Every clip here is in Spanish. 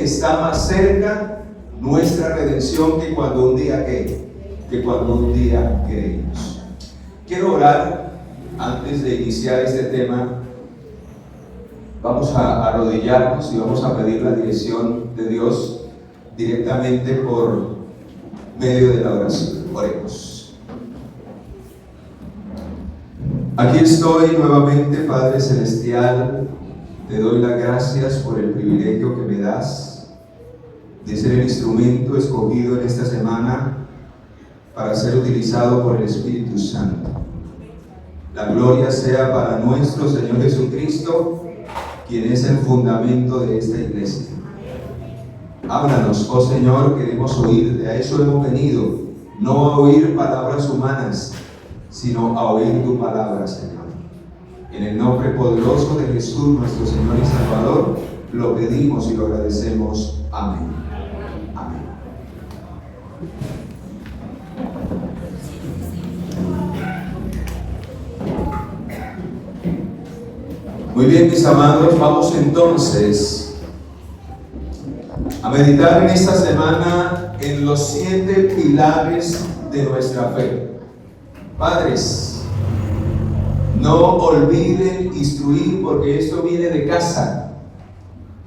está más cerca nuestra redención que cuando un día creímos. Quiero orar antes de iniciar este tema. Vamos a arrodillarnos y vamos a pedir la dirección de Dios directamente por medio de la oración. Oremos. Aquí estoy nuevamente, Padre Celestial. Te doy las gracias por el privilegio que me das de ser el instrumento escogido en esta semana para ser utilizado por el Espíritu Santo. La gloria sea para nuestro Señor Jesucristo, quien es el fundamento de esta iglesia. Háblanos, oh Señor, queremos oírte. A eso hemos venido, no a oír palabras humanas, sino a oír tu palabra, Señor. En el nombre poderoso de Jesús, nuestro Señor y Salvador, lo pedimos y lo agradecemos. Amén. Amén. Muy bien, mis amados, vamos entonces a meditar en esta semana en los 7 pilares de nuestra fe. Padres, no olviden instruir, porque esto viene de casa.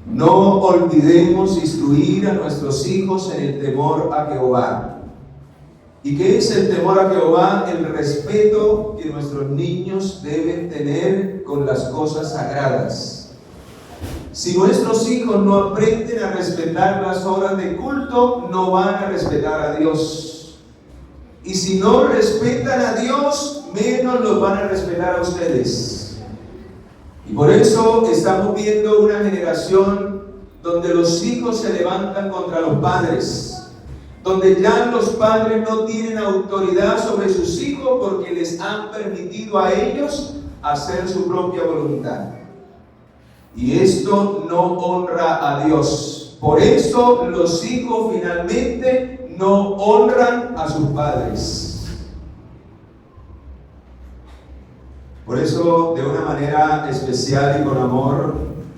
No olvidemos instruir a nuestros hijos en el temor a Jehová. ¿Y qué es el temor a Jehová? El respeto que nuestros niños deben tener con las cosas sagradas. Si nuestros hijos no aprenden a respetar las horas de culto, no van a respetar a Dios. Y si no respetan a Dios, menos los van a respetar a ustedes. Y por eso estamos viendo una generación donde los hijos se levantan contra los padres, donde ya los padres no tienen autoridad sobre sus hijos porque les han permitido a ellos hacer su propia voluntad. Y esto no honra a Dios. Por eso los hijos finalmente no honran a sus padres. Por eso, de una manera especial y con amor,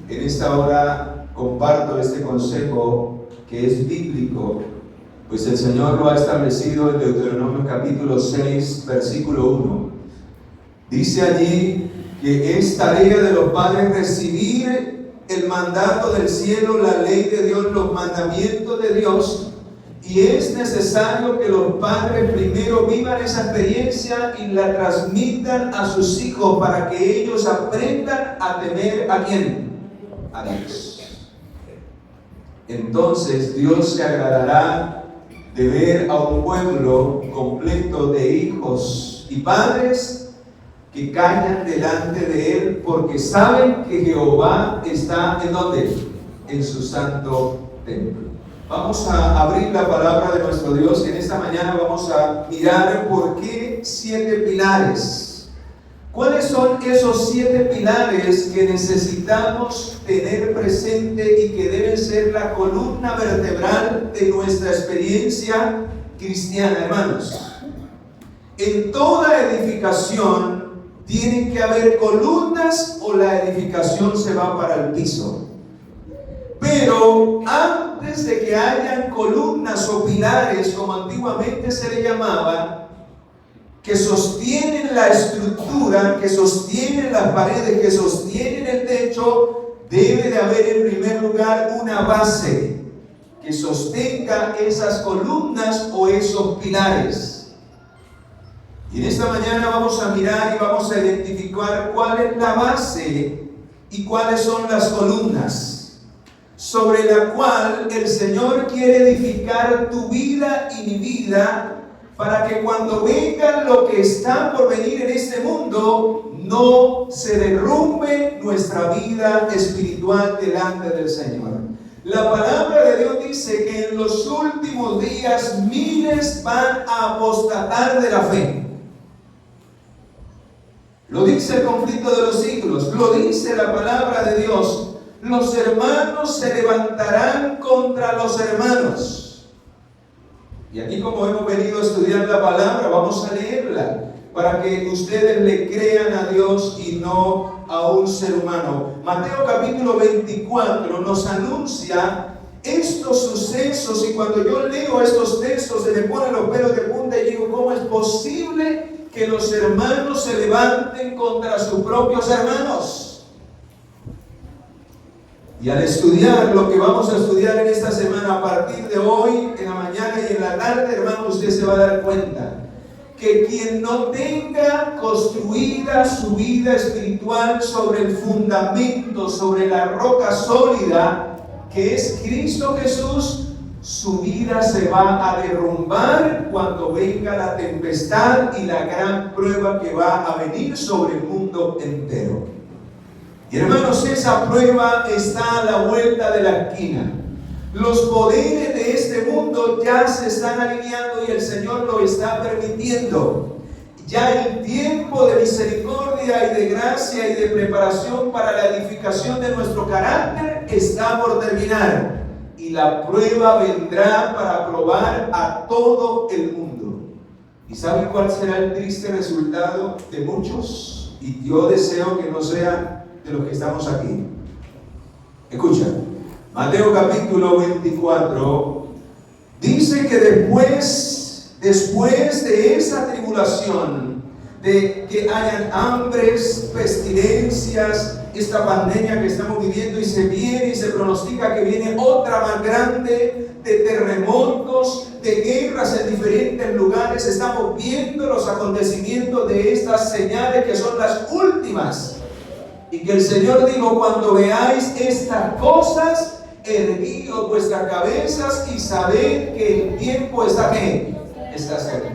en esta hora comparto este consejo que es bíblico, pues el Señor lo ha establecido en Deuteronomio capítulo 6, versículo 1. Dice allí que es tarea de los padres recibir el mandato del cielo, la ley de Dios, los mandamientos de Dios, y es necesario que los padres primero vivan esa experiencia y la transmitan a sus hijos para que ellos aprendan a temer ¿a quién? A Dios. Entonces Dios se agradará de ver a un pueblo completo de hijos y padres que callan delante de Él porque saben que Jehová está ¿en dónde? En su santo templo. Vamos a abrir la palabra de nuestro Dios y en esta mañana vamos a mirar por qué 7 pilares. ¿Cuáles son esos 7 pilares que necesitamos tener presente y que deben ser la columna vertebral de nuestra experiencia cristiana, hermanos? En toda edificación tienen que haber columnas o la edificación se va para el piso. Pero antes de que hayan columnas o pilares, como antiguamente se le llamaba, que sostienen la estructura, que sostienen las paredes, que sostienen el techo, debe de haber en primer lugar una base que sostenga esas columnas o esos pilares. Y en esta mañana vamos a mirar y vamos a identificar cuál es la base y cuáles son las columnas sobre la cual el Señor quiere edificar tu vida y mi vida, para que cuando venga lo que está por venir en este mundo, no se derrumbe nuestra vida espiritual delante del Señor. La palabra de Dios dice que en los últimos días miles van a apostatar de la fe. Lo dice el conflicto de los siglos, lo dice la palabra de Dios. Los hermanos se levantarán contra los hermanos. Y aquí, como hemos venido a estudiar la palabra, vamos a leerla para que ustedes le crean a Dios y no a un ser humano. Mateo capítulo 24 nos anuncia estos sucesos, y cuando yo leo estos textos se me ponen los pelos de punta y digo, ¿cómo es posible que los hermanos se levanten contra sus propios hermanos? Y al estudiar lo que vamos a estudiar en esta semana, a partir de hoy, en la mañana y en la tarde, hermano, usted se va a dar cuenta que quien no tenga construida su vida espiritual sobre el fundamento, sobre la roca sólida, que es Cristo Jesús, su vida se va a derrumbar cuando venga la tempestad y la gran prueba que va a venir sobre el mundo entero. Y hermanos, esa prueba está a la vuelta de la esquina. Los poderes de este mundo ya se están alineando y el Señor lo está permitiendo. Ya el tiempo de misericordia y de gracia y de preparación para la edificación de nuestro carácter está por terminar. Y la prueba vendrá para probar a todo el mundo. ¿Y saben cuál será el triste resultado de muchos? Y yo deseo que no sea de los que estamos aquí. Escucha, Mateo capítulo 24 dice que después de esa tribulación, de que hayan hambres, pestilencias, esta pandemia que estamos viviendo, y se viene y se pronostica que viene otra más grande, de terremotos, de guerras en diferentes lugares. Estamos viendo los acontecimientos de estas señales que son las últimas. Y que el Señor dijo, cuando veáis estas cosas, erguíos vuestras cabezas y sabed que el tiempo está cerca.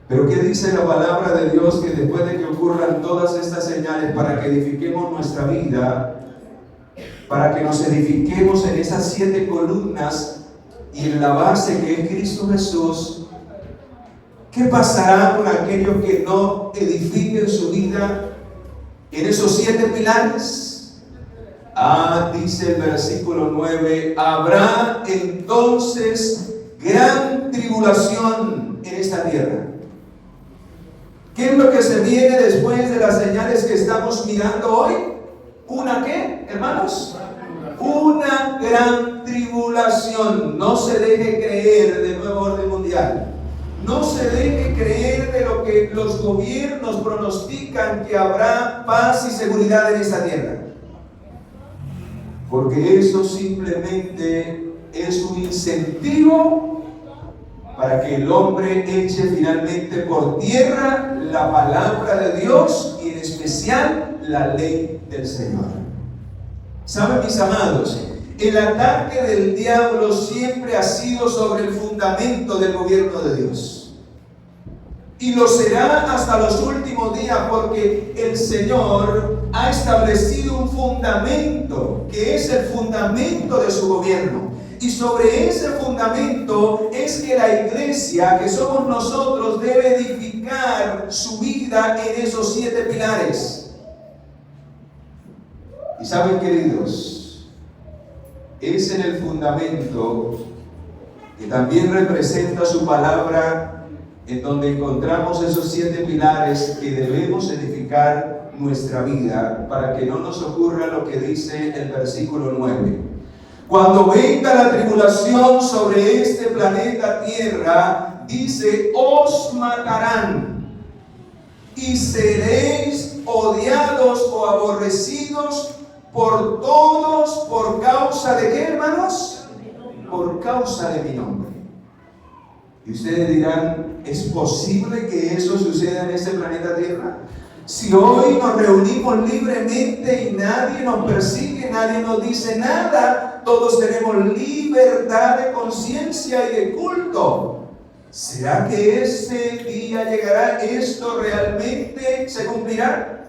Pero ¿qué dice la palabra de Dios? Que después de que ocurran todas estas señales, para que edifiquemos nuestra vida, para que nos edifiquemos en esas 7 columnas y en la base que es Cristo Jesús, ¿qué pasará con aquellos que no edifiquen su vida en esos 7 pilares? Dice el versículo 9, habrá entonces gran tribulación en esta tierra. ¿Qué es lo que se viene después de las señales que estamos mirando hoy? ¿Una qué, hermanos? Una gran tribulación. No se deje creer del nuevo orden mundial. No se deje creer de lo que los gobiernos pronostican, que habrá paz y seguridad en esta tierra. Porque eso simplemente es un incentivo para que el hombre eche finalmente por tierra la palabra de Dios y en especial la ley del Señor. ¿Saben, mis amados? El ataque del diablo siempre ha sido sobre el fundamento del gobierno de Dios. Y lo será hasta los últimos días, porque el Señor ha establecido un fundamento que es el fundamento de su gobierno. Y sobre ese fundamento es que la iglesia, que somos nosotros, debe edificar su vida en esos 7 pilares. Y saben, queridos, es en el fundamento que también representa su palabra, en donde encontramos esos 7 pilares que debemos edificar nuestra vida, para que no nos ocurra lo que dice el versículo 9. Cuando venga la tribulación sobre este planeta Tierra, dice, os matarán y seréis odiados o aborrecidos por todos, ¿por causa de qué, hermanos? Por causa de mi nombre. Y ustedes dirán, ¿es posible que eso suceda en este planeta Tierra? Si hoy nos reunimos libremente y nadie nos persigue, nadie nos dice nada, todos tenemos libertad de conciencia y de culto, ¿será que ese día llegará? ¿Esto realmente se cumplirá?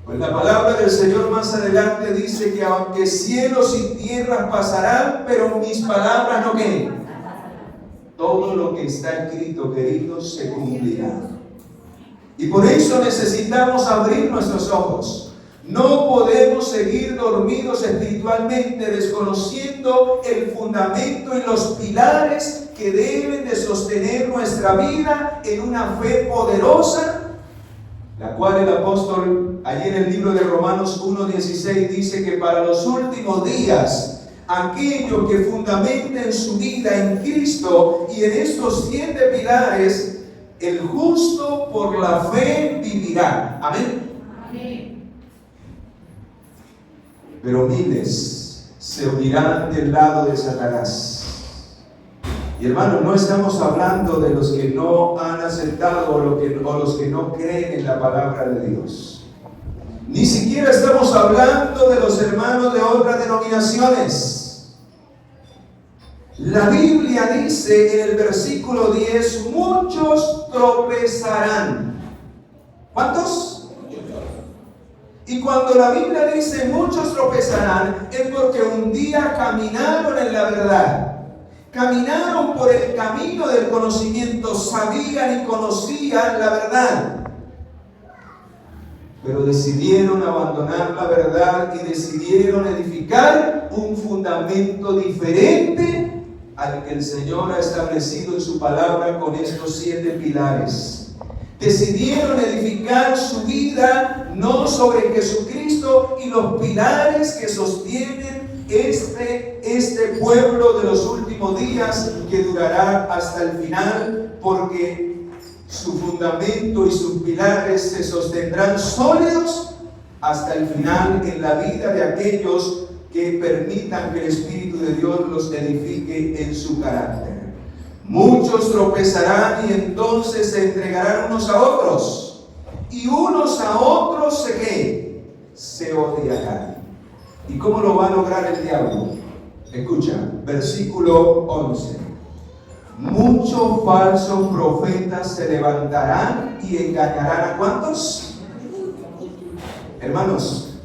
Pues la palabra del Señor más adelante dice que aunque cielos y tierras pasarán, pero mis palabras no ¿qué? Todo lo que está escrito, queridos, se cumplirá. Y por eso necesitamos abrir nuestros ojos. No podemos seguir dormidos espiritualmente, desconociendo el fundamento y los pilares que deben de sostener nuestra vida en una fe poderosa la cual el apóstol allí en el libro de Romanos 1:16 dice que para los últimos días aquellos que fundamenten su vida en Cristo y en estos 7 pilares, el justo por la fe vivirá. Amén. Amén. Pero miles se unirán del lado de Satanás. Y hermanos, no estamos hablando de los que no han aceptado o los que no creen en la palabra de Dios. Ni siquiera estamos hablando de los hermanos de otras denominaciones. La Biblia dice en el versículo 10, muchos tropezarán. ¿Cuántos? Y cuando la Biblia dice muchos tropezarán, es porque un día caminaron en la verdad. Caminaron por el camino del conocimiento, sabían y conocían la verdad. Pero decidieron abandonar la verdad y decidieron edificar un fundamento diferente al que el Señor ha establecido en su palabra con estos 7 pilares. Decidieron edificar su vida no sobre Jesucristo y los pilares que sostienen este pueblo de los últimos días que durará hasta el final, porque su fundamento y sus pilares se sostendrán sólidos hasta el final en la vida de aquellos que permitan que el Espíritu de Dios los edifique en su carácter. Muchos tropezarán y entonces se entregarán unos a otros, y unos a otros se odiarán. ¿Y cómo lo va a lograr el diablo? Escucha, versículo 11. Muchos falsos profetas se levantarán y engañarán ¿a cuántos? Hermanos,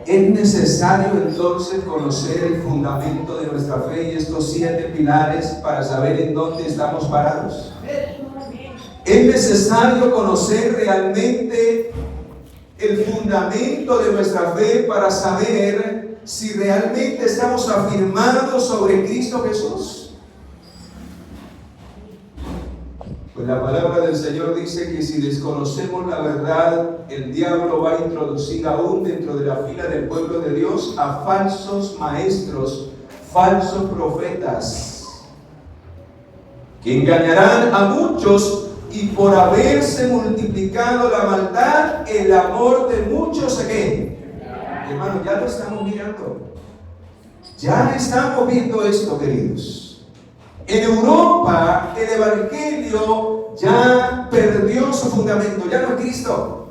es necesario entonces conocer el fundamento de nuestra fe y estos 7 pilares para saber en dónde estamos parados. Es necesario conocer realmente el fundamento de nuestra fe para saber si realmente estamos afirmados sobre Cristo Jesús. Pues la palabra del Señor dice que si desconocemos la verdad, el diablo va a introducir aún dentro de la fila del pueblo de Dios a falsos maestros, falsos profetas, que engañarán a muchos. Y por haberse multiplicado la maldad, el amor de muchos hermanos, ya lo estamos mirando. Ya estamos viendo esto, queridos. En Europa, el evangelio ya perdió su fundamento, ya no es Cristo.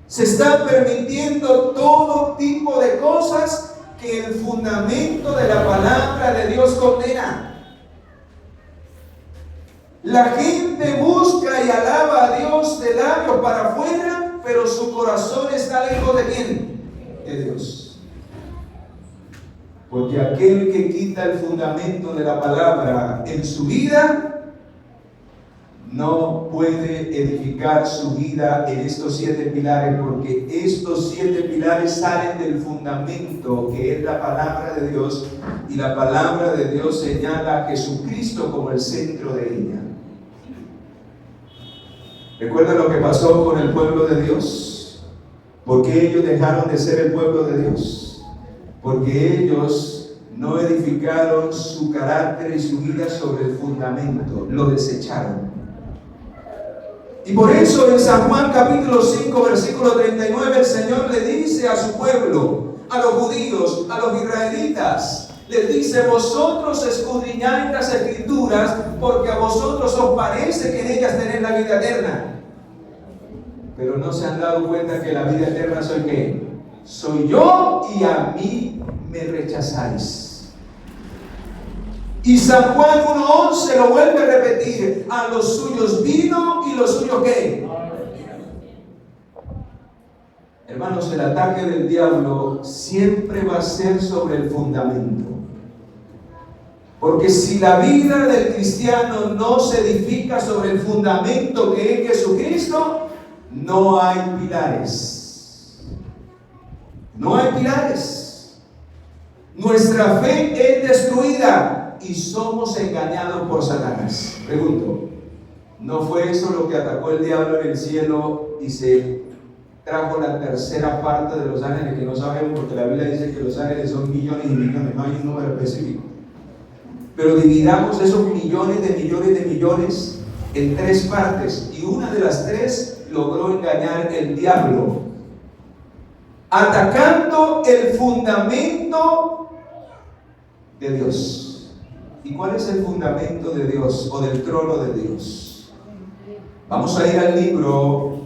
Se está permitiendo todo tipo de cosas que el fundamento de la palabra de Dios condena. La gente busca y alaba a Dios de labios para afuera, pero su corazón está lejos de ¿quién? De Dios. Porque aquel que quita el fundamento de la palabra en su vida, no puede edificar su vida en estos 7 pilares, porque estos 7 pilares salen del fundamento que es la palabra de Dios, y la palabra de Dios señala a Jesucristo como el centro de ella. ¿Recuerdan lo que pasó con el pueblo de Dios? ¿Por qué ellos dejaron de ser el pueblo de Dios? Porque ellos no edificaron su carácter y su vida sobre el fundamento, lo desecharon. Y por eso en San Juan capítulo 5 versículo 39 el Señor le dice a su pueblo, a los judíos, a los israelitas, les dice: vosotros escudriñáis las escrituras porque a vosotros os parece que en ellas tenéis la vida eterna, pero no se han dado cuenta que la vida eterna soy ¿qué? Soy yo, y a mí me rechazáis. Y San Juan 1:11 lo vuelve a repetir: a los suyos vino y los suyos ¿qué? Hermanos, el ataque del diablo siempre va a ser sobre el fundamento. Porque si la vida del cristiano no se edifica sobre el fundamento que es Jesucristo, no hay pilares. No hay pilares. Nuestra fe es destruida y somos engañados por Satanás. Pregunto, ¿No fue eso lo que atacó el diablo en el cielo y se trajo la tercera parte de los ángeles, que no sabemos porque la Biblia dice que los ángeles son millones y millones, no hay un número específico? Pero dividamos esos millones de millones de millones en tres partes, y una de las tres logró engañar el diablo, atacando el fundamento de Dios. ¿Y cuál es el fundamento de Dios o del trono de Dios? Vamos a ir al libro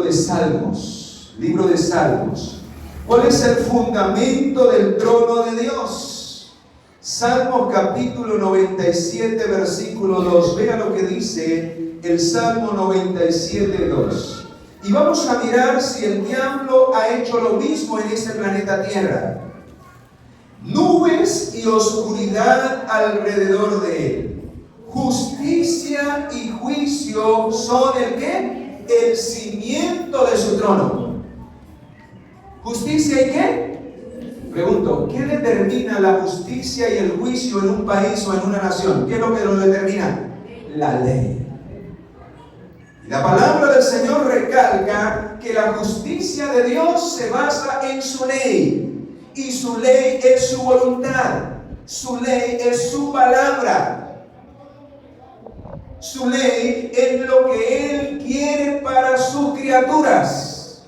de Salmos. Libro de Salmos. ¿Cuál es el fundamento del trono de Dios? Salmos capítulo 97, versículo 2. Vea lo que dice el Salmo 97, 2. Y vamos a mirar si el diablo ha hecho lo mismo en este planeta Tierra. Nubes y oscuridad alrededor de él. Justicia y juicio son ¿el qué? El cimiento de su trono. ¿Justicia y qué? Pregunto, ¿qué determina la justicia y el juicio en un país o en una nación? ¿Qué es lo que lo determina? La ley. Y la palabra del Señor recalca que la justicia de Dios se basa en su ley. Y su ley es su voluntad. Su ley es su palabra. Su ley es lo que Él quiere para sus criaturas.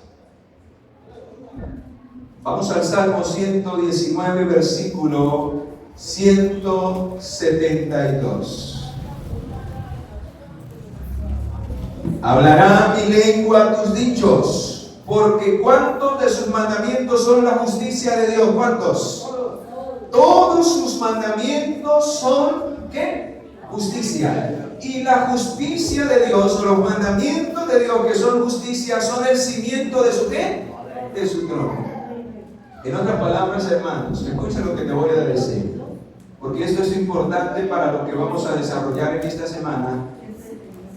Vamos al Salmo 119, versículo 172. Hablará mi lengua tus dichos, porque ¿cuántos de sus mandamientos son la justicia de Dios? ¿Cuántos? Todos sus mandamientos son ¿qué? Justicia. Y la justicia de Dios, los mandamientos de Dios que son justicia, son el cimiento de su ¿qué? De su trono. En otras palabras, hermanos, escucha lo que te voy a decir, porque esto es importante para lo que vamos a desarrollar en esta semana.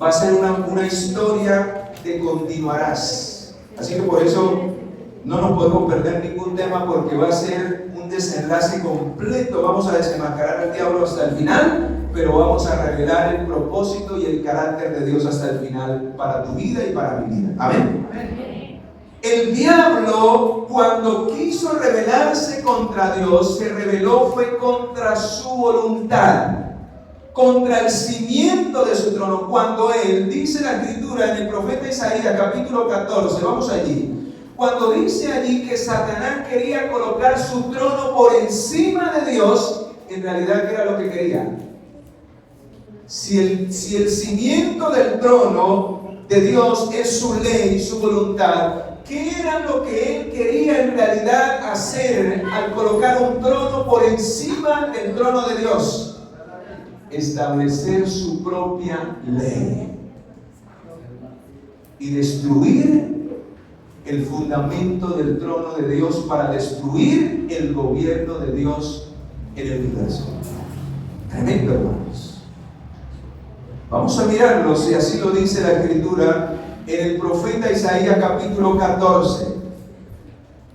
Va a ser una historia de continuarás. Así que por eso no nos podemos perder ningún tema, porque va a ser un desenlace completo. Vamos a desenmascarar al diablo hasta el final, pero vamos a revelar el propósito y el carácter de Dios hasta el final para tu vida y para mi vida. Amén. El diablo, cuando quiso rebelarse contra Dios, se rebeló fue contra su voluntad, contra el cimiento de su trono. Cuando él, dice la escritura en el profeta Isaías capítulo 14, vamos allí, cuando dice allí que Satanás quería colocar su trono por encima de Dios, en realidad ¿qué era lo que quería? Si el cimiento del trono de Dios es su ley, su voluntad, ¿qué era lo que él quería en realidad hacer al colocar un trono por encima del trono de Dios? Establecer su propia ley y destruir el fundamento del trono de Dios para destruir el gobierno de Dios en el universo. Tremendo, hermanos. Vamos a mirarlo, si así lo dice la escritura en el profeta Isaías capítulo 14.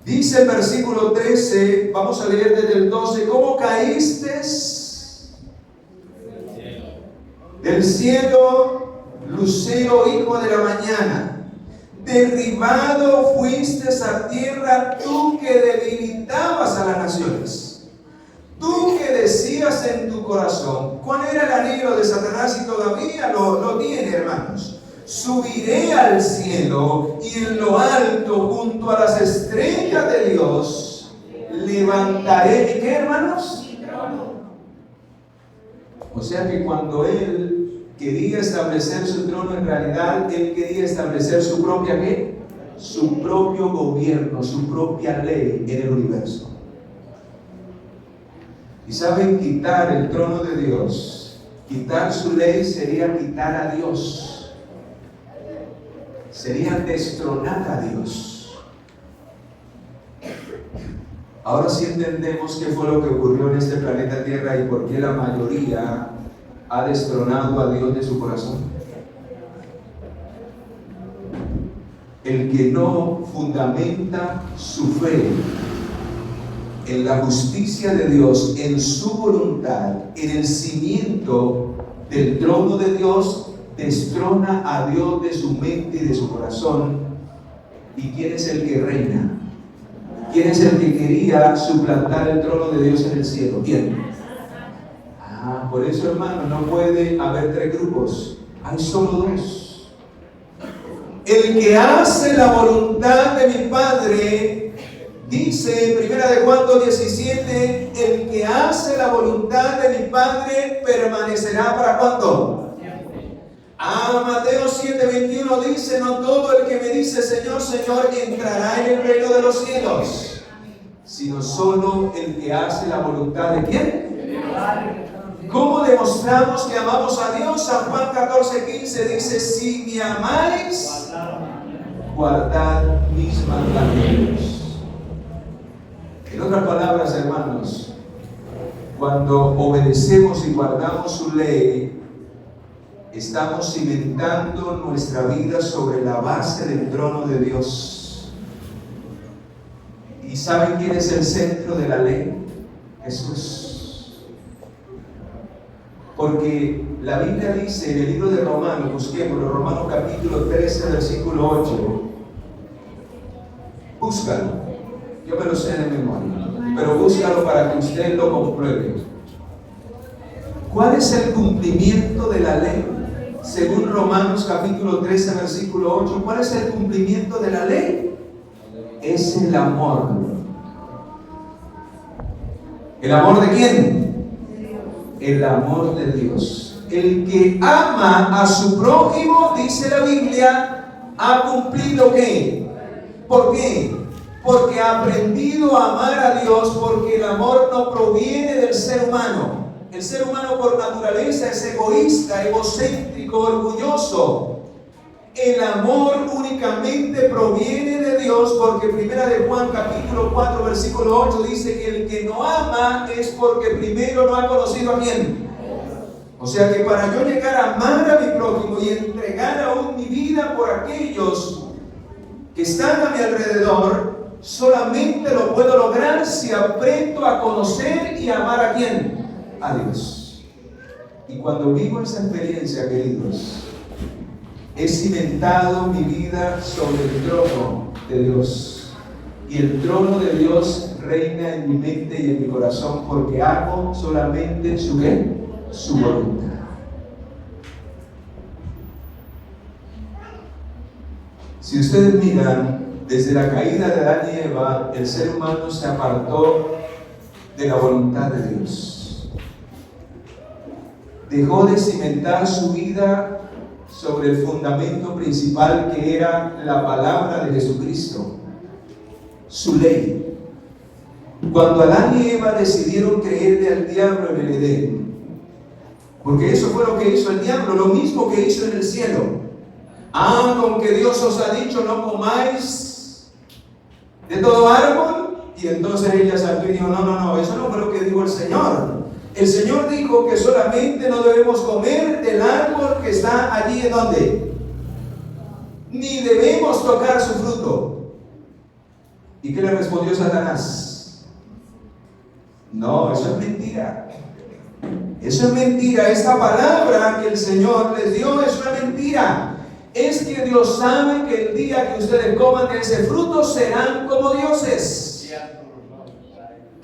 Dice el versículo 13, vamos a leer desde el 12: ¿cómo caíste del cielo, lucero, hijo de la mañana? Derribado fuiste a tierra, tú que debilitabas a las naciones. Tú que decías en tu corazón, ¿cuál era el anhelo de Satanás? Y todavía lo tiene, hermanos. Subiré al cielo y en lo alto, junto a las estrellas de Dios, levantaré, ¿qué, hermanos? O sea que cuando él quería establecer su trono, en realidad él quería establecer su propia ¿qué? Su propio gobierno, su propia ley en el universo. Y saben, quitar el trono de Dios, quitar su ley sería quitar a Dios, sería destronar a Dios. Ahora sí entendemos qué fue lo que ocurrió en este planeta Tierra y por qué la mayoría ha destronado a Dios de su corazón. El que no fundamenta su fe en la justicia de Dios, en su voluntad, en el cimiento del trono de Dios, destrona a Dios de su mente y de su corazón. ¿Y quién es el que reina? ¿Quién es el que quería suplantar el trono de Dios en el cielo? ¿Quién? Por eso, hermano, no puede haber tres grupos. Hay solo dos. El que hace la voluntad de mi Padre, dice en 1 Juan 2:17, el que hace la voluntad de mi Padre permanecerá ¿para cuánto? Mateo 7:21 dice, no todo el que me dice Señor, Señor entrará en el reino de los cielos, sino solo el que hace la voluntad de ¿quién? ¿Cómo demostramos que amamos a Dios? San Juan 14:15 dice, si me amáis, guardad mis mandamientos. En otras palabras, hermanos, cuando obedecemos y guardamos su ley, estamos cimentando nuestra vida sobre la base del trono de Dios. ¿Y saben quién es el centro de la ley? Jesús. Porque la Biblia dice en el libro de Romanos, busquémoslo, Romanos capítulo 13, versículo 8. Búscalo. Yo me lo sé de memoria, pero búscalo para que usted lo compruebe. ¿Cuál es el cumplimiento de la ley? Según Romanos capítulo 13, versículo 8, ¿cuál es el cumplimiento de la ley? Es el amor. ¿El amor de quién? El amor de Dios. El que ama a su prójimo, dice la Biblia, ha cumplido ¿qué? ¿Por qué? Porque ha aprendido a amar a Dios, porque el amor no proviene del ser humano. El ser humano por naturaleza es egoísta, egocéntrico, orgulloso. El amor únicamente proviene de Dios, porque 1 Juan capítulo 4 versículo 8 dice que el que no ama es porque primero no ha conocido a quién. O sea que para yo llegar a amar a mi prójimo y entregar aún mi vida por aquellos que están a mi alrededor, solamente lo puedo lograr si aprendo a conocer y amar a quién. A Dios. Y cuando vivo esa experiencia, queridos, he cimentado mi vida sobre el trono de Dios. Y el trono de Dios reina en mi mente y en mi corazón, porque hago solamente su voluntad. Si ustedes miran, desde la caída de Adán y Eva, el ser humano se apartó de la voluntad de Dios. Dejó de cimentar su vida sobre el fundamento principal, que era la palabra de Jesucristo, su ley. Cuando Adán y Eva decidieron creerle al diablo en el Edén, porque eso fue lo que hizo el diablo, lo mismo que hizo en el cielo. Con que Dios os ha dicho no comáis de todo árbol, y entonces ella saltó y dijo, no, eso no fue lo que dijo el Señor. El Señor dijo que solamente no debemos comer del árbol que está allí, ¿en dónde? Ni debemos tocar su fruto. ¿Y qué le respondió Satanás? No, eso es mentira. Eso es mentira. Esta palabra que el Señor les dio es una mentira. Es que Dios sabe que el día que ustedes coman de ese fruto serán como dioses.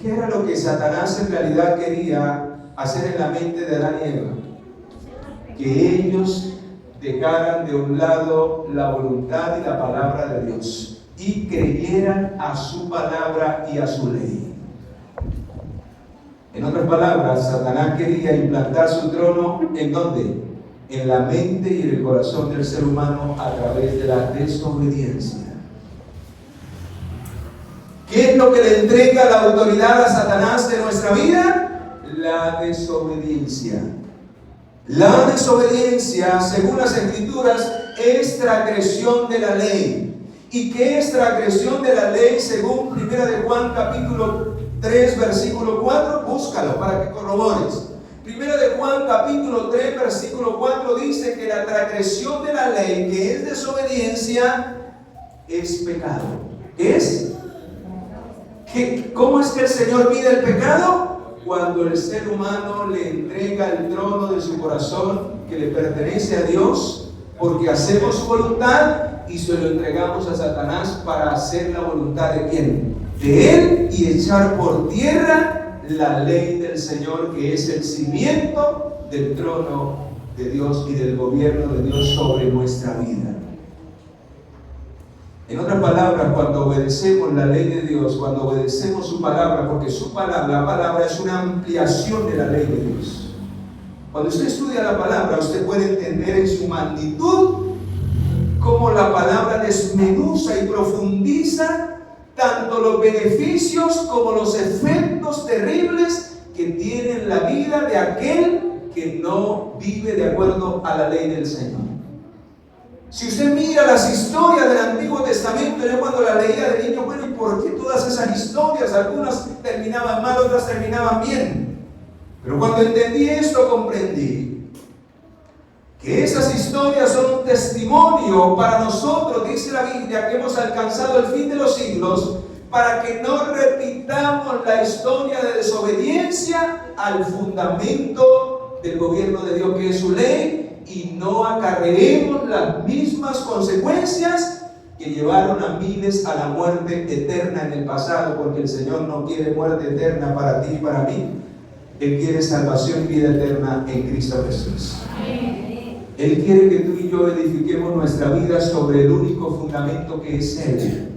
¿Qué era lo que Satanás en realidad quería hacer en la mente de Adán y Eva? Que ellos dejaran de un lado la voluntad y la palabra de Dios y creyeran a su palabra y a su ley. En otras palabras, Satanás quería implantar su trono ¿en dónde? En la mente y en el corazón del ser humano a través de la desobediencia. ¿Qué es lo que le entrega la autoridad a Satanás de nuestra vida? La desobediencia. La desobediencia, según las Escrituras, es transgresión de la ley. ¿Y qué es transgresión de la ley según 1 Juan capítulo 3 versículo 4? Búscalo para que corrobores. 1 Juan capítulo 3 versículo 4 dice que la transgresión de la ley, que es desobediencia, es pecado. ¿Es? ¿Cómo es que el Señor mide el pecado? cuando el ser humano le entrega el trono de su corazón que le pertenece a Dios, porque hacemos su voluntad y se lo entregamos a Satanás para hacer la voluntad de ¿quién? De él, y echar por tierra la ley del Señor, que es el cimiento del trono de Dios y del gobierno de Dios sobre nuestra vida. En otras palabras, cuando obedecemos la ley de Dios, cuando obedecemos su palabra, porque su palabra, la palabra es una ampliación de la ley de Dios. Cuando usted estudia la palabra, usted puede entender en su magnitud cómo la palabra desmenuza y profundiza tanto los beneficios como los efectos terribles que tiene en la vida de aquel que no vive de acuerdo a la ley del Señor. Si usted mira las historias del Antiguo Testamento, yo cuando la leía de niño, bueno, ¿y por qué todas esas historias? Algunas terminaban mal, otras terminaban bien. Pero cuando entendí esto, comprendí que esas historias son un testimonio para nosotros, dice la Biblia, que hemos alcanzado el fin de los siglos, para que no repitamos la historia de desobediencia al fundamento del gobierno de Dios, que es su ley, y no acarreemos las mismas consecuencias que llevaron a miles a la muerte eterna en el pasado, porque el Señor no quiere muerte eterna para ti y para mí. Él quiere salvación y vida eterna en Cristo Jesús. Él quiere que tú y yo edifiquemos nuestra vida sobre el único fundamento que es Él,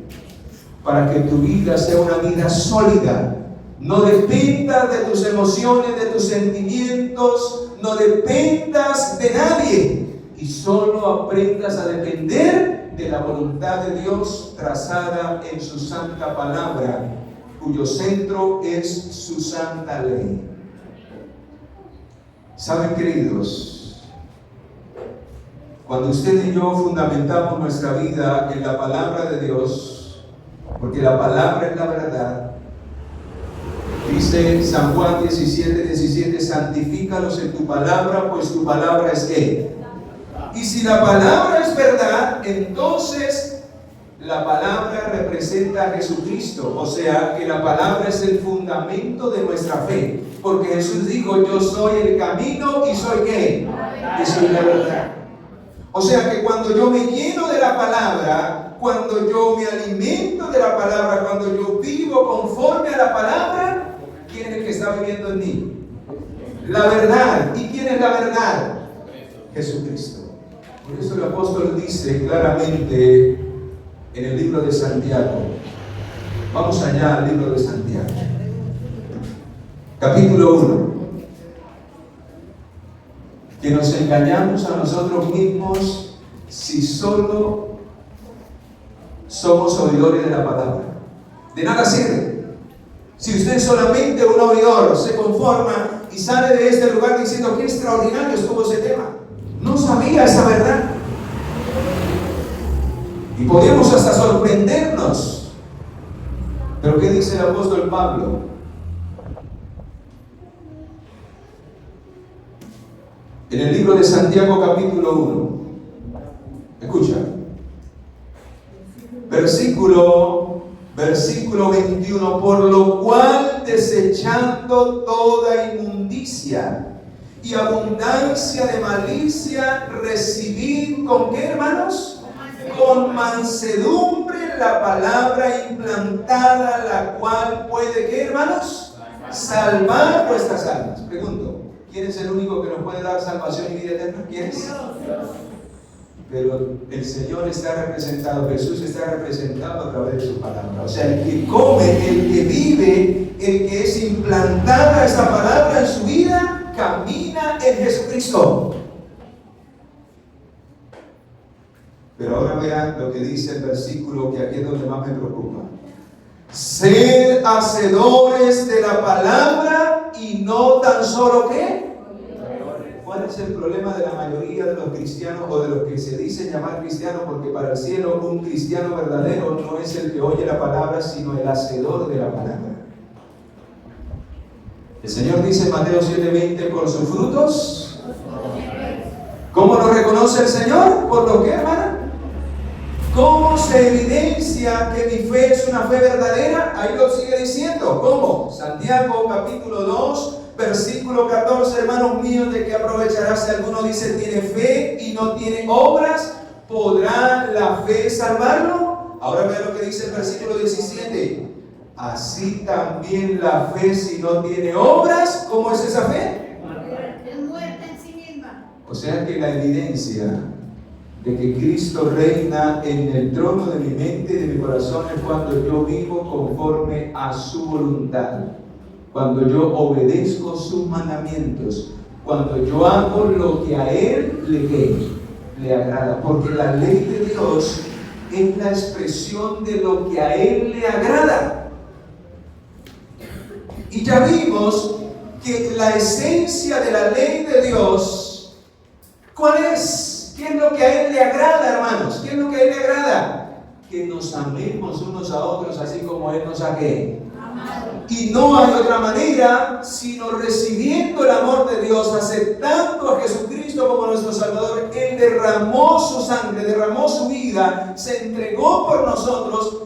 para que tu vida sea una vida sólida. No dependas de tus emociones, de tus sentimientos, no dependas de nadie, y solo aprendas a depender de la voluntad de Dios trazada en su santa palabra, cuyo centro es su santa ley. ¿Saben, queridos? Cuando usted y yo fundamentamos nuestra vida en la palabra de Dios, porque la palabra es la verdad, dice San Juan 17:17, santifícalos en tu palabra, pues tu palabra es ¿qué? Y si la palabra es verdad, entonces la palabra representa a Jesucristo, o sea que la palabra es el fundamento de nuestra fe, porque Jesús dijo, yo soy el camino y soy ¿qué? Y soy la verdad. O sea que cuando yo me lleno de la palabra, cuando yo me alimento de la palabra, cuando yo vivo conforme a la palabra, ¿quién es el que está viviendo en mí? La verdad. ¿Y quién es la verdad? Jesucristo. Por eso el apóstol dice claramente en el libro de Santiago. Vamos allá al libro de Santiago. Capítulo 1. Que nos engañamos a nosotros mismos si solo somos oidores de la palabra. De nada sirve. Si usted solamente un oidor se conforma y sale de este lugar diciendo qué extraordinario estuvo ese tema, no sabía esa verdad, y podemos hasta sorprendernos. Pero ¿qué dice el apóstol Pablo? En el libro de Santiago capítulo 1, escucha, versículo 21, por lo cual desechando toda inmundicia y abundancia de malicia, recibid ¿con qué, hermanos? Con mansedumbre la palabra implantada, la cual puede ¿qué, hermanos? Salvar vuestras almas. Pregunto, ¿quién es el único que nos puede dar salvación y vida eterna? ¿Quién es? Pero el Señor está representado, Jesús está representado a través de su palabra. O sea, el que come, el que vive, el que es implantada esta palabra en su vida, camina en Jesucristo. Pero ahora vean lo que dice el versículo, que aquí es donde más me preocupa. Sed hacedores de la palabra y no tan solo ¿qué? ¿Cuál es el problema de la mayoría de los cristianos o de los que se dicen llamar cristianos? Porque para el cielo un cristiano verdadero no es el que oye la palabra, sino el hacedor de la palabra. El Señor dice en Mateo 7:20, por sus frutos. ¿Cómo nos reconoce el Señor? ¿Por lo que, hermana? ¿Cómo se evidencia que mi fe es una fe verdadera? Ahí lo sigue diciendo. ¿Cómo? Santiago capítulo 2, versículo 14. Hermanos míos, ¿de qué aprovechará si alguno dice tiene fe y no tiene obras? ¿Podrá la fe salvarlo? Ahora vean lo que dice el versículo 17. Así también la fe, si no tiene obras, ¿cómo es esa fe? Es muerta en sí misma. O sea que la evidencia de que Cristo reina en el trono de mi mente y de mi corazón es cuando yo vivo conforme a su voluntad, cuando yo obedezco sus mandamientos, cuando yo hago lo que a Él le agrada, porque la ley de Dios es la expresión de lo que a Él le agrada. Y ya vimos que la esencia de la ley de Dios, ¿cuál es? ¿Qué es lo que a Él le agrada, hermanos? ¿Qué es lo que a Él le agrada? Que nos amemos unos a otros así como Él nos ha amado. Y no hay otra manera sino recibiendo el amor de Dios, aceptando a Jesucristo como nuestro Salvador. Él derramó su sangre, derramó su vida, se entregó por nosotros.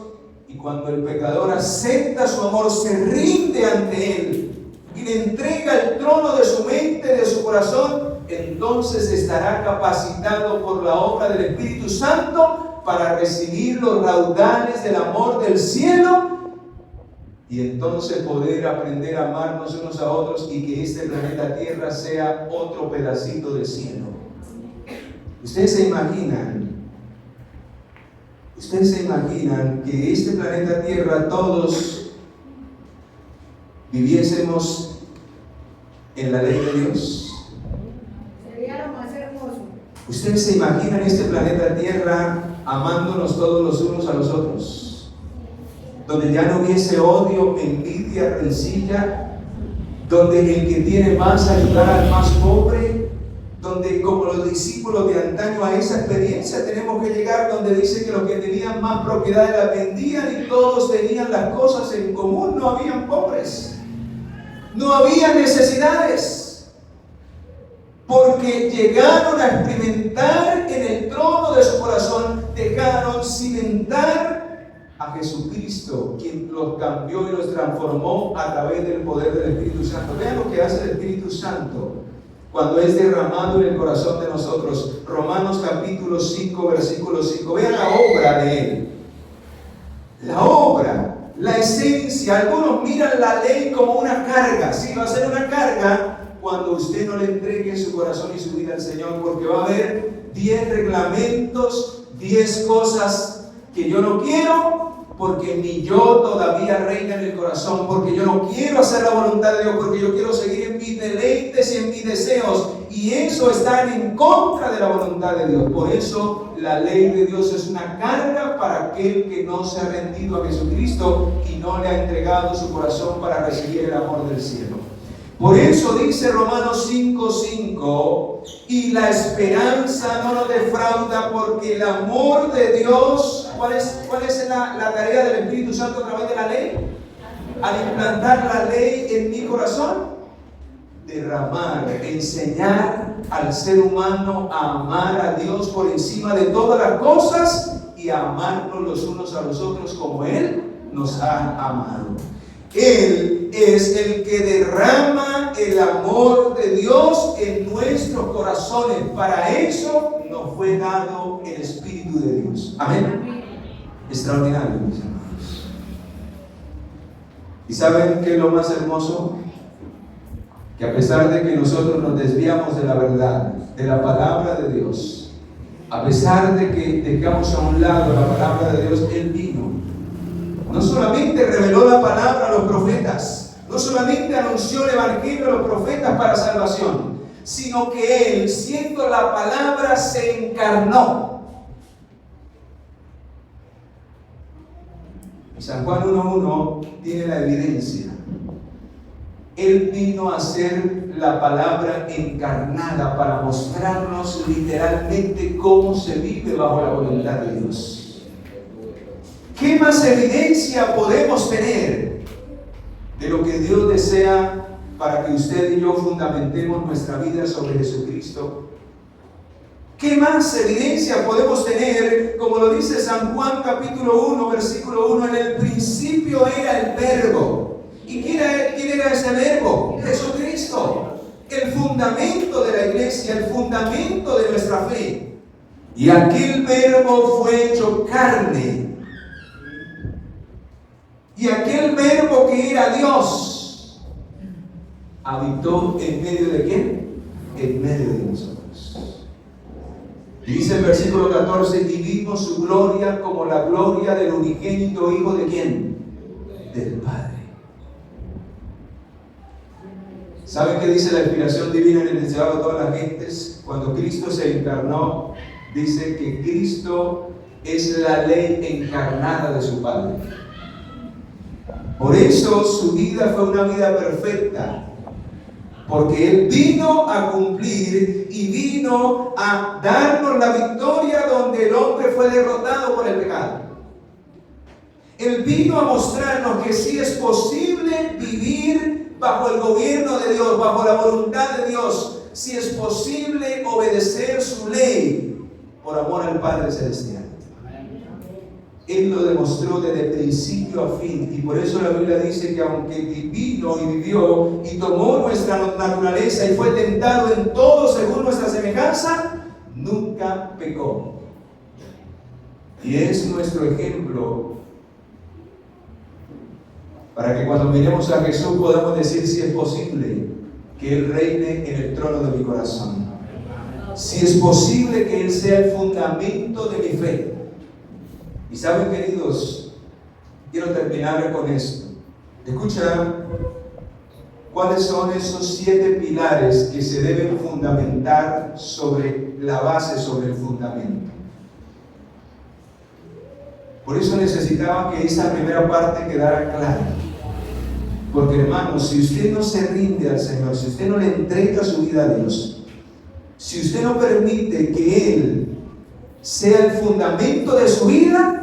Y cuando el pecador acepta su amor, se rinde ante Él y le entrega el trono de su mente, de su corazón, entonces estará capacitado por la obra del Espíritu Santo para recibir los raudales del amor del cielo y entonces poder aprender a amarnos unos a otros y que este planeta Tierra sea otro pedacito de cielo. Ustedes se imaginan que este planeta Tierra todos viviésemos en la ley de Dios. Sería lo más hermoso. ¿Ustedes se imaginan este planeta Tierra amándonos todos los unos a los otros? Donde ya no hubiese odio, envidia, rencilla, donde el que tiene más ayudará al más pobre, donde como los discípulos de antaño a esa experiencia tenemos que llegar, donde dice que los que tenían más propiedades las vendían y todos tenían las cosas en común, no habían pobres, no había necesidades, porque llegaron a experimentar en el trono de su corazón, dejaron cimentar a Jesucristo, quien los cambió y los transformó a través del poder del Espíritu Santo. Vean lo que hace el Espíritu Santo cuando es derramado en el corazón de nosotros. Romanos capítulo 5, versículo 5. Vean la obra de Él. La obra, la esencia. Algunos miran la ley como una carga. Sí, va a ser una carga cuando usted no le entregue su corazón y su vida al Señor, porque va a haber 10 reglamentos, 10 cosas que yo no quiero, porque mi yo todavía reina en el corazón, porque yo no quiero hacer la voluntad de Dios, porque yo quiero seguir en mis deleites y en mis deseos, y eso está en contra de la voluntad de Dios. Por eso la ley de Dios es una carga para aquel que no se ha rendido a Jesucristo y no le ha entregado su corazón para recibir el amor del cielo. Por eso dice Romanos 5:5, y la esperanza no nos defrauda, porque el amor de Dios, ¿cuál es la tarea del Espíritu Santo a través de la ley? Al implantar la ley en mi corazón, derramar, enseñar al ser humano a amar a Dios por encima de todas las cosas y a amarnos los unos a los otros como Él nos ha amado. Él es el que derrama el amor de Dios en nuestros corazones. Para eso nos fue dado el Espíritu de Dios. Amén. Extraordinario, mis hermanos. ¿Y saben qué es lo más hermoso? Que a pesar de que nosotros nos desviamos de la verdad, de la palabra de Dios, a pesar de que dejamos a un lado la palabra de Dios, Él vino. No solamente reveló la palabra a los profetas, no solamente anunció el evangelio a los profetas para salvación, sino que Él, siendo la palabra, se encarnó. Y San Juan 1:1 tiene la evidencia. Él vino a ser la palabra encarnada para mostrarnos literalmente cómo se vive bajo la voluntad de Dios. ¿Qué más evidencia podemos tener de lo que Dios desea para que usted y yo fundamentemos nuestra vida sobre Jesucristo? ¿Qué más evidencia podemos tener? Como lo dice San Juan capítulo 1, versículo 1, en el principio era el Verbo. ¿Y quién era ese Verbo? Jesucristo. El fundamento de la iglesia, el fundamento de nuestra fe. Y aquel Verbo fue hecho carne. Y aquel Verbo que era Dios, habitó en medio de ¿quién? En medio de nosotros. Y dice el versículo 14, y vimos su gloria como la gloria del unigénito Hijo de ¿quién? Del Padre. ¿Saben qué dice la inspiración divina en el deseado de todas las gentes? Cuando Cristo se encarnó, dice que Cristo es la ley encarnada de su Padre. Por eso su vida fue una vida perfecta. Porque Él vino a cumplir y vino a darnos la victoria donde el hombre fue derrotado por el pecado. Él vino a mostrarnos que sí es posible vivir bajo el gobierno de Dios, bajo la voluntad de Dios. Sí es posible obedecer su ley por amor al Padre Celestial. Él lo demostró desde principio a fin, y por eso la Biblia dice que aunque vino y vivió y tomó nuestra naturaleza y fue tentado en todo según nuestra semejanza, nunca pecó. Y es nuestro ejemplo para que cuando miremos a Jesús podamos decir si es posible que Él reine en el trono de mi corazón. Si es posible que Él sea el fundamento de mi fe. Y saben, queridos, quiero terminar con esto. Escucha, ¿cuáles son esos 7 pilares que se deben fundamentar sobre la base, sobre el fundamento? Por eso necesitaba que esa primera parte quedara clara. Porque, hermanos, si usted no se rinde al Señor, si usted no le entrega su vida a Dios, si usted no permite que Él sea el fundamento de su vida,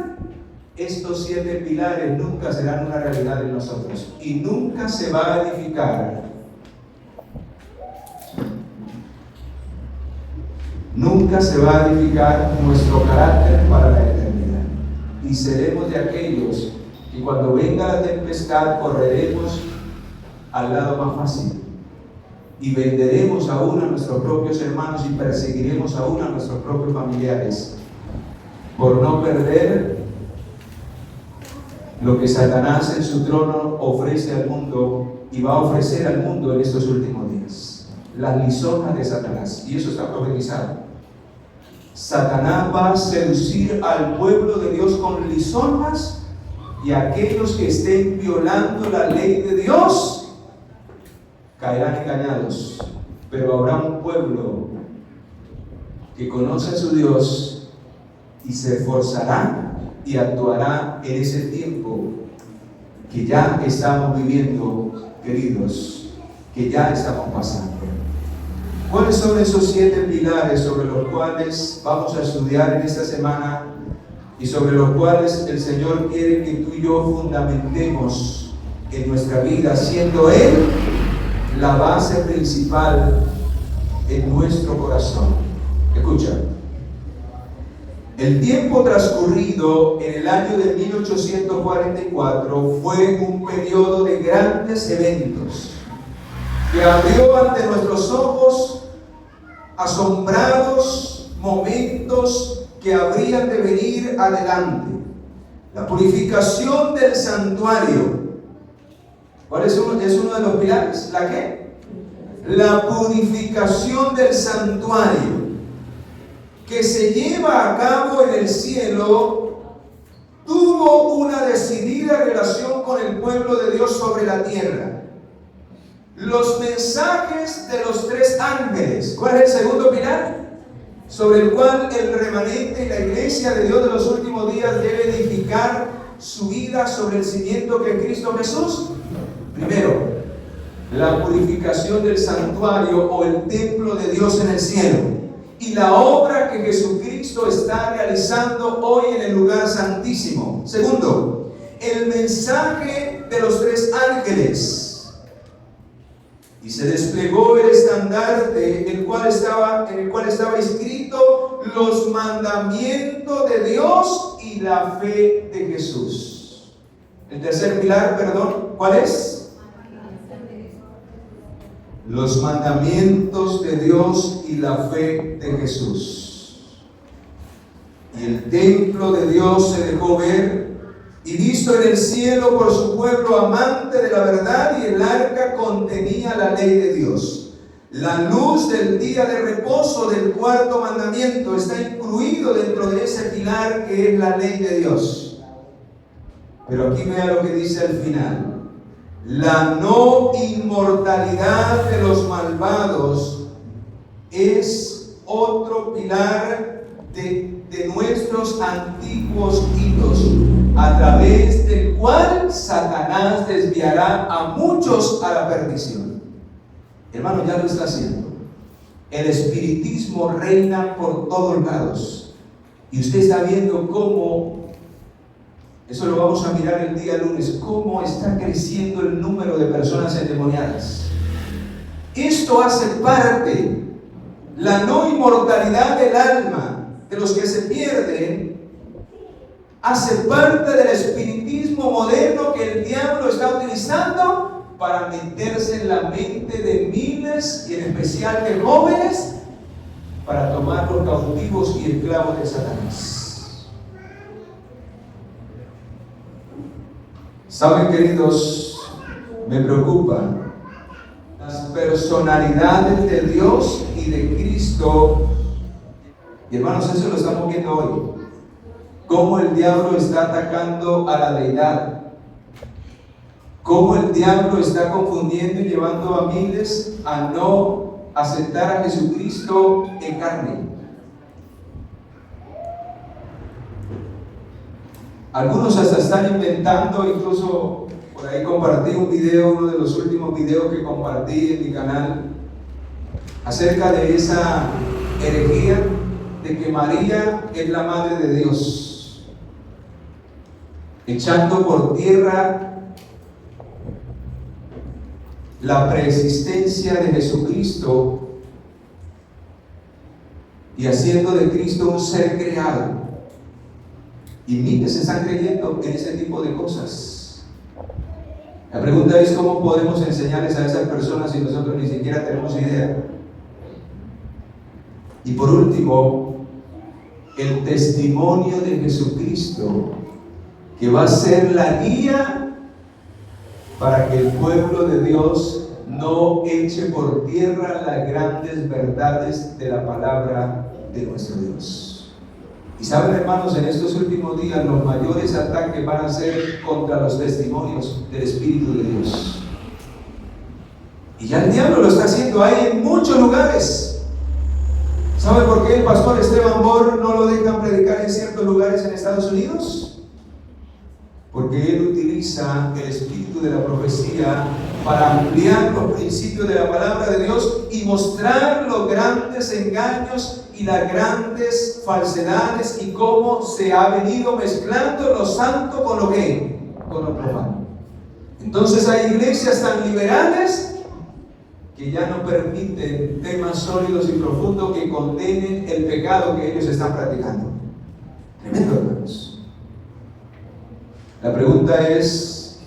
estos 7 pilares nunca serán una realidad en nosotros y nunca se va a edificar. Nunca se va a edificar nuestro carácter para la eternidad. Y seremos de aquellos que cuando venga la tempestad correremos al lado más fácil. Y venderemos aún a nuestros propios hermanos y perseguiremos aún a nuestros propios familiares por no perder lo que Satanás en su trono ofrece al mundo y va a ofrecer al mundo en estos últimos días. Las lisonjas de Satanás, y eso está profetizado. Satanás va a seducir al pueblo de Dios con lisonjas, y aquellos que estén violando la ley de Dios caerán engañados. Pero habrá un pueblo que conoce a su Dios y se esforzará y actuará en ese tiempo que ya estamos viviendo, queridos, que ya estamos pasando. ¿Cuáles son esos 7 pilares sobre los cuales vamos a estudiar en esta semana y sobre los cuales el Señor quiere que tú y yo fundamentemos en nuestra vida, siendo Él la base principal en nuestro corazón? Escucha. El tiempo transcurrido en el año de 1844 fue un periodo de grandes eventos que abrió ante nuestros ojos asombrados momentos que habrían de venir adelante. La purificación del santuario. ¿Cuál es uno de los pilares? ¿La qué? La purificación del santuario, que se lleva a cabo en el cielo, tuvo una decidida relación con el pueblo de Dios sobre la tierra. Los mensajes de los 3 ángeles. ¿Cuál es el segundo pilar? Sobre el cual el remanente y la iglesia de Dios de los últimos días debe edificar su vida sobre el cimiento que es Cristo Jesús. Primero, la purificación del santuario o el templo de Dios en el cielo. Y la obra que Jesucristo está realizando hoy en el lugar santísimo. Segundo, el mensaje de los 3 ángeles. Y se desplegó el estandarte, en el cual estaba escrito los mandamientos de Dios y la fe de Jesús. El tercer pilar, perdón, ¿cuál es? Los mandamientos de Dios y la fe de Jesús. Y el templo de Dios se dejó ver y visto en el cielo por su pueblo amante de la verdad, y el arca contenía la ley de Dios. La luz del día de reposo del cuarto mandamiento está incluido dentro de ese pilar que es la ley de Dios. Pero aquí vea lo que dice al final. La no inmortalidad de los malvados es otro pilar de nuestros antiguos ídolos, a través del cual Satanás desviará a muchos a la perdición. Hermano, ya lo está haciendo. El espiritismo reina por todos lados. Y usted está viendo cómo, eso lo vamos a mirar el día lunes, cómo está creciendo el número de personas endemoniadas. Esto hace parte, la no inmortalidad del alma de los que se pierden, hace parte del espiritismo moderno que el diablo está utilizando para meterse en la mente de miles y en especial de jóvenes, para tomarlos cautivos y esclavos de Satanás. Saben, queridos, me preocupan las personalidades de Dios y de Cristo. Y hermanos, eso lo estamos viendo hoy. Cómo el diablo está atacando a la deidad. Cómo el diablo está confundiendo y llevando a miles a no aceptar a Jesucristo en carne. Algunos hasta están inventando, incluso por ahí compartí un video, uno de los últimos videos que compartí en mi canal, acerca de esa herejía de que María es la madre de Dios, echando por tierra la preexistencia de Jesucristo y haciendo de Cristo un ser creado. Y miles se están creyendo en ese tipo de cosas. La pregunta es: ¿cómo podemos enseñarles a esas personas si nosotros ni siquiera tenemos idea? Y por último, el testimonio de Jesucristo, que va a ser la guía para que el pueblo de Dios no eche por tierra las grandes verdades de la palabra de nuestro Dios. Y saben, hermanos, en estos últimos días los mayores ataques van a ser contra los testimonios del Espíritu de Dios. Y ya el diablo lo está haciendo ahí en muchos lugares. ¿Sabe por qué el pastor Esteban Borr no lo dejan predicar en ciertos lugares en Estados Unidos? Porque él utiliza el espíritu de la profecía para ampliar los principios de la palabra de Dios y mostrar los grandes engaños y las grandes falsedades y cómo se ha venido mezclando lo santo con lo que, con lo profano. Entonces hay iglesias tan liberales que ya no permiten temas sólidos y profundos que condenen el pecado que ellos están practicando. Tremendo, hermanos. La pregunta es: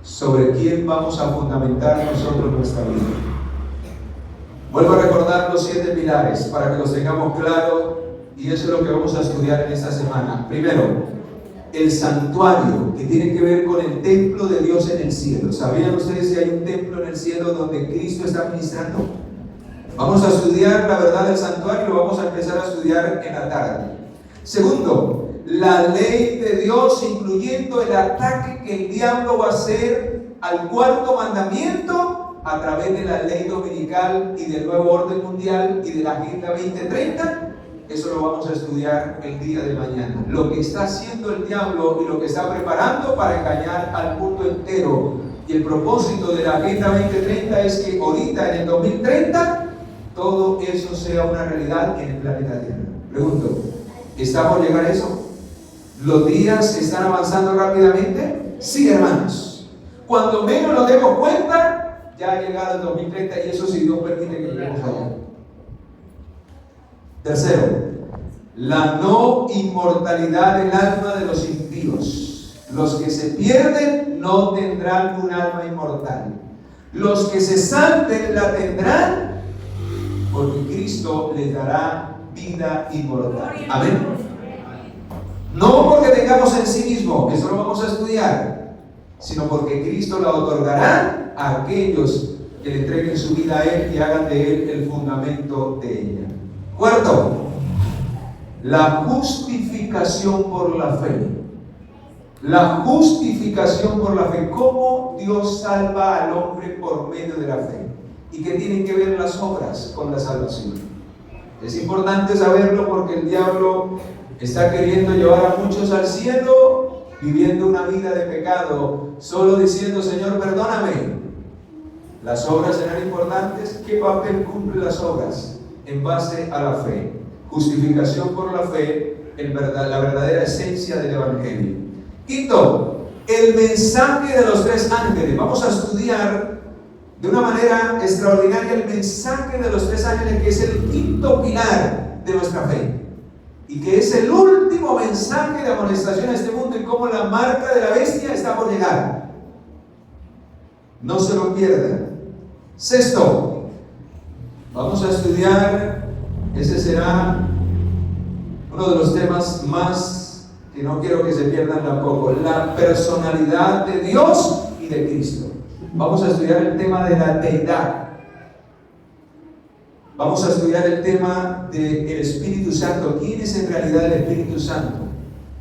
¿sobre quién vamos a fundamentar nosotros nuestra vida? Vuelvo a recordar los 7 pilares para que los tengamos claros, y eso es lo que vamos a estudiar en esta semana. Primero, el santuario, que tiene que ver con el templo de Dios en el cielo. ¿Sabían ustedes que hay un templo en el cielo donde Cristo está ministrando? Vamos a estudiar la verdad del santuario y lo vamos a empezar a estudiar en la tarde. Segundo, la ley de Dios, incluyendo el ataque que el diablo va a hacer al cuarto mandamiento a través de la ley dominical y del nuevo orden mundial y de la Agenda 2030. Eso lo vamos a estudiar el día de mañana. Lo que está haciendo el diablo y lo que está preparando para engañar al mundo entero. Y el propósito de la Agenda 2030 es que ahorita, en el 2030, todo eso sea una realidad en el planeta Tierra. Pregunto, ¿está por llegar a eso? ¿Los días están avanzando rápidamente? Sí, hermanos. Cuando menos nos demos cuenta, ya ha llegado el 2030 y eso si Dios permite que lleguemos allá. Tercero, la no inmortalidad del alma de los impíos. Los que se pierden no tendrán un alma inmortal. Los que se salven la tendrán, porque Cristo les dará vida inmortal. Amén. No porque tengamos en sí mismo, eso lo vamos a estudiar, sino porque Cristo la otorgará a aquellos que le entreguen su vida a Él y hagan de Él el fundamento de ella. Cuarto, la justificación por la fe. La justificación por la fe. ¿Cómo Dios salva al hombre por medio de la fe? ¿Y qué tienen que ver las obras con la salvación? Es importante saberlo porque el diablo está queriendo llevar a muchos al cielo viviendo una vida de pecado, solo diciendo: Señor, perdóname. Las obras serán importantes. ¿Qué papel cumplen las obras? En base a la fe. Justificación por la fe, la verdadera esencia del Evangelio. Quinto, el mensaje de los tres ángeles. Vamos a estudiar de una manera extraordinaria el mensaje de los tres ángeles, que es el quinto pilar de nuestra fe y que es el último mensaje de amonestación a este mundo, y cómo la marca de la bestia está por llegar. No se lo pierdan. Sexto, vamos a estudiar, ese será uno de los temas más que no quiero que se pierdan tampoco, la personalidad de Dios y de Cristo. Vamos a estudiar el tema de la deidad. Vamos a estudiar el tema del Espíritu Santo. ¿Quién es en realidad el Espíritu Santo?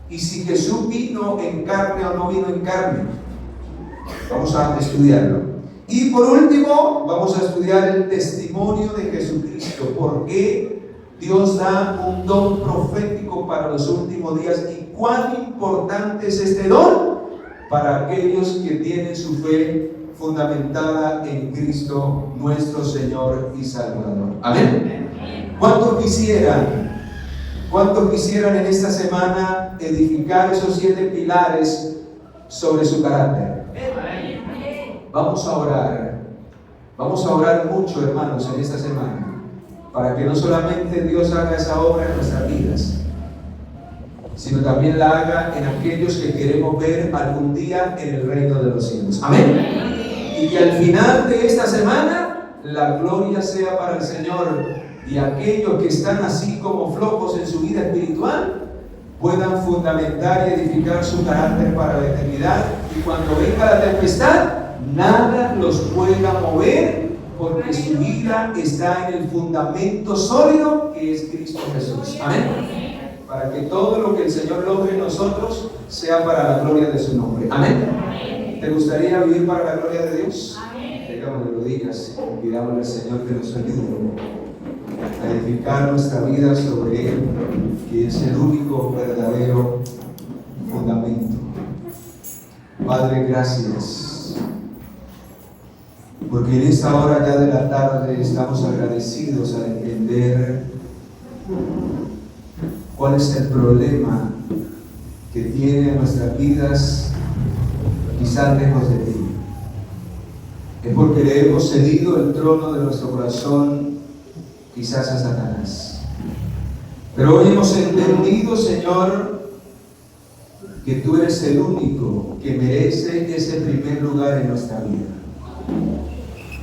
Y si Jesús vino en carne o no vino en carne. Vamos a estudiarlo. Y por último, vamos a estudiar el testimonio de Jesucristo. ¿Por qué Dios da un don profético para los últimos días? ¿Y cuán importante es este don para aquellos que tienen su fe fundamentada en Cristo, nuestro Señor y Salvador? Amén. ¿Cuántos quisieran en esta semana edificar esos 7 pilares sobre su carácter? Vamos a orar mucho, hermanos, en esta semana, para que no solamente Dios haga esa obra en nuestras vidas, sino también la haga en aquellos que queremos ver algún día en el reino de los cielos. Amén. Y que al final de esta semana la gloria sea para el Señor, y aquellos que están así como flojos en su vida espiritual puedan fundamentar y edificar su carácter para la eternidad, y cuando venga la tempestad nada los pueda mover, porque su vida está en el fundamento sólido que es Cristo Jesús. Amén. Para que todo lo que el Señor logre en nosotros sea para la gloria de su nombre. Amén. ¿Te gustaría vivir para la gloria de Dios? Tengamos de rodillas y pidámosle al Señor que nos ayude a edificar nuestra vida sobre Él, que es el único verdadero fundamento. Padre, gracias, porque en esta hora ya de la tarde estamos agradecidos al entender cuál es el problema que tiene nuestras vidas quizás lejos de ti. Es porque le hemos cedido el trono de nuestro corazón quizás a Satanás. Pero hoy hemos entendido, Señor, que tú eres el único que merece ese primer lugar en nuestra vida.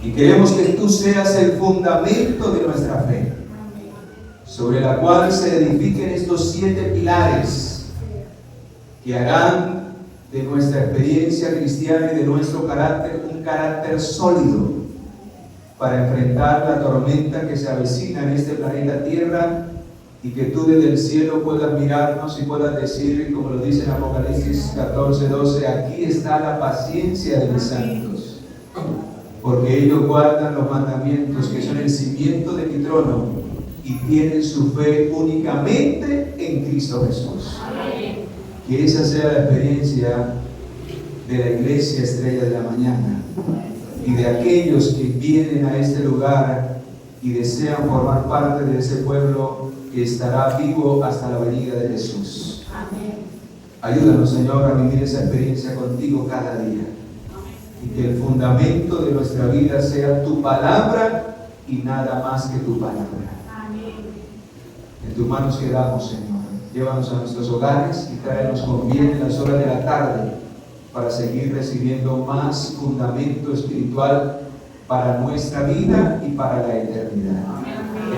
Y queremos que tú seas el fundamento de nuestra fe, sobre la cual se edifiquen estos 7 pilares que harán de nuestra experiencia cristiana y de nuestro carácter un carácter sólido para enfrentar la tormenta que se avecina en este planeta Tierra, y que tú desde el cielo puedas mirarnos y puedas decir, como lo dice en Apocalipsis 14:12, aquí está la paciencia de mis santos, porque ellos guardan los mandamientos que son el cimiento de mi trono y tienen su fe únicamente en Cristo Jesús. Amén. Que esa sea la experiencia de la Iglesia Estrella de la Mañana y de aquellos que vienen a este lugar y desean formar parte de ese pueblo que estará vivo hasta la venida de Jesús. Amén. Ayúdanos, Señor, a vivir esa experiencia contigo cada día. y que el fundamento de nuestra vida sea tu palabra y nada más que tu palabra. En tus manos quedamos, Señor. Llévanos a nuestros hogares y tráenos con bien en las horas de la tarde para seguir recibiendo más fundamento espiritual para nuestra vida y para la eternidad.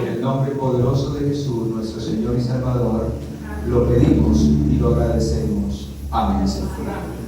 En el nombre poderoso de Jesús, nuestro Señor y Salvador, lo pedimos y lo agradecemos. Amén, Señor.